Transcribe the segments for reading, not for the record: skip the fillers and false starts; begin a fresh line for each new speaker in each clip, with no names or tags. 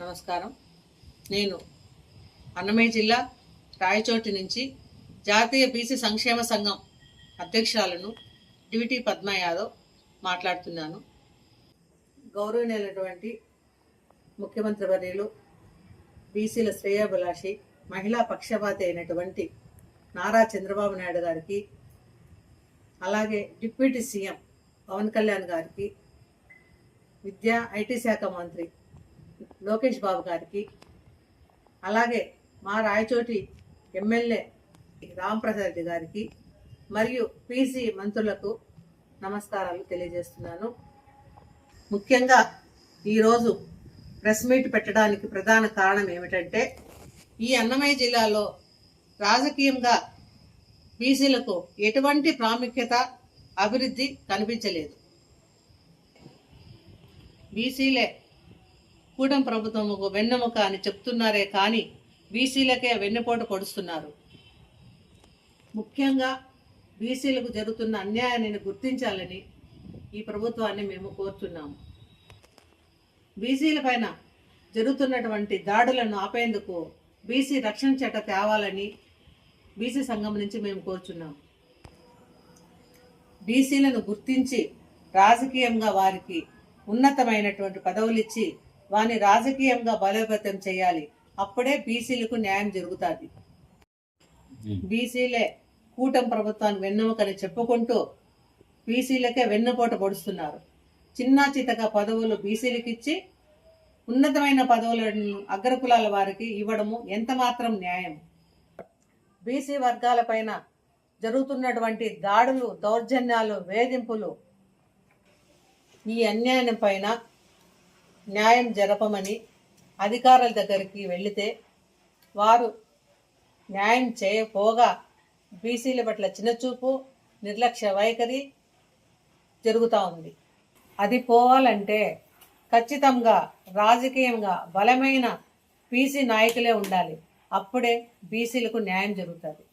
నమస్కారం. నేను అన్నమయ్య జిల్లా రాయచోటి నుంచి జాతీయ బీసీ సంక్షేమ సంఘం అధ్యక్షురాలను డివిటి పద్మా యాదవ్ మాట్లాడుతున్నాను. గౌరవనీయులైనటువంటి ముఖ్యమంత్రి వర్యులు, బీసీల శ్రేయోభిలాషి, మహిళా పక్షపాతి అయినటువంటి నారా చంద్రబాబు నాయుడు గారికి, అలాగే డిప్యూటీ సీఎం పవన్ కళ్యాణ్ గారికి, విద్యా ఐటీ శాఖ మంత్రి లోకేష్ బాబు గారికి, అలాగే మా రాయచోటి ఎమ్మెల్యే రాంప్రసాద్ రెడ్డి గారికి మరియు పీసీ మంత్రులకు నమస్కారాలు తెలియజేస్తున్నాను. ముఖ్యంగా ఈరోజు ప్రెస్ మీట్ పెట్టడానికి ప్రధాన కారణం ఏమిటంటే, ఈ అన్నమయ్య జిల్లాలో రాజకీయంగా బీసీలకు ఎటువంటి ప్రాముఖ్యత, అభివృద్ధి కనిపించలేదు. బీసీలే కూటమి ప్రభుత్వముకు వెన్నెముక అని చెప్తున్నారే కానీ బీసీలకే వెన్నుపోటు పొడుస్తున్నారు. ముఖ్యంగా బీసీలకు జరుగుతున్న అన్యాయాన్ని గుర్తించాలని ఈ ప్రభుత్వాన్ని మేము కోరుతున్నాము. బీసీల పైన జరుగుతున్నటువంటి దాడులను ఆపేందుకు బీసీ రక్షణ చట్టం తేవాలని బీసీ సంఘం నుంచి మేము కోరుచున్నాము. బీసీలను గుర్తించి రాజకీయంగా వారికి ఉన్నతమైనటువంటి పదవులు ఇచ్చి వారిని రాజకీయంగా బలోపేతం చేయాలి. అప్పుడే బీసీలకు న్యాయం జరుగుతుంది. బీసీలే కూటమి ప్రభుత్వాన్ని వెన్నెముకని చెప్పుకుంటూ బీసీలకే వెన్నుపోట పొడుస్తున్నారు. చిన్న చితక పదవులు బీసీలకు ఇచ్చి ఉన్నతమైన పదవులను అగ్రకులాల వారికి ఇవ్వడము ఎంత మాత్రం న్యాయం? బీసీ వర్గాల పైన జరుగుతున్నటువంటి దాడులు, దౌర్జన్యాలు, వేధింపులు, ఈ అన్యాయం పైన న్యాయం జరపమని అధికారుల దగ్గరికి వెళితే వారు న్యాయం చేయకపోగా బీసీల పట్ల చిన్నచూపు, నిర్లక్ష్య వైఖరి జరుగుతూ ఉంది. అది పోవాలంటే ఖచ్చితంగా రాజకీయంగా బలమైన బీసీ నాయకులే ఉండాలి. అప్పుడే బీసీలకు న్యాయం జరుగుతుంది.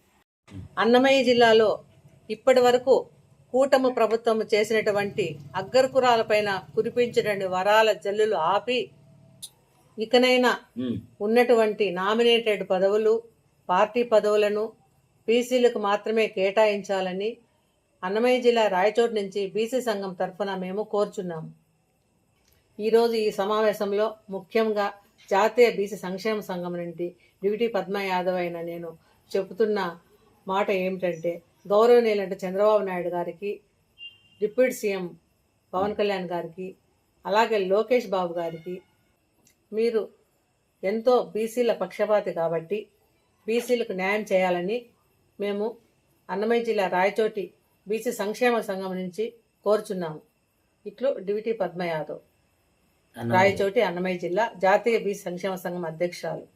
అన్నమయ్య జిల్లాలో ఇప్పటి వరకు కూటమి ప్రభుత్వం చేసినటువంటి అగ్రకులాలపైన కురిపించినటువంటి వరాల జల్లులు ఆపి ఇకనైనా ఉన్నటువంటి నామినేటెడ్ పదవులు, పార్టీ పదవులను బీసీలకు మాత్రమే కేటాయించాలని అన్నమయ్య జిల్లా రాయచోటు నుంచి బీసీ సంఘం తరఫున మేము కోరుచున్నాము. ఈరోజు ఈ సమావేశంలో ముఖ్యంగా జాతీయ బీసీ సంక్షేమ సంఘం నుండి డివిటి పద్మా యాదవ్ అయిన నేను చెబుతున్న మాట ఏమిటంటే, గౌరవనీయులంటే చంద్రబాబు నాయుడు గారికి, డిప్యూటీ సీఎం పవన్ కళ్యాణ్ గారికి, అలాగే లోకేష్ బాబు గారికి, మీరు ఎంతో బీసీల పక్షపాతి కాబట్టి బీసీలకు న్యాయం చేయాలని మేము అన్నమయ్య జిల్లా రాయచోటి బీసీ సంక్షేమ సంఘం నుంచి కోరుచున్నాము. ఇట్లు డివిటి పద్మా యాదవ్, రాయచోటి, అన్నమయ్య జిల్లా జాతీయ బీసీ సంక్షేమ సంఘం అధ్యక్షురాలు.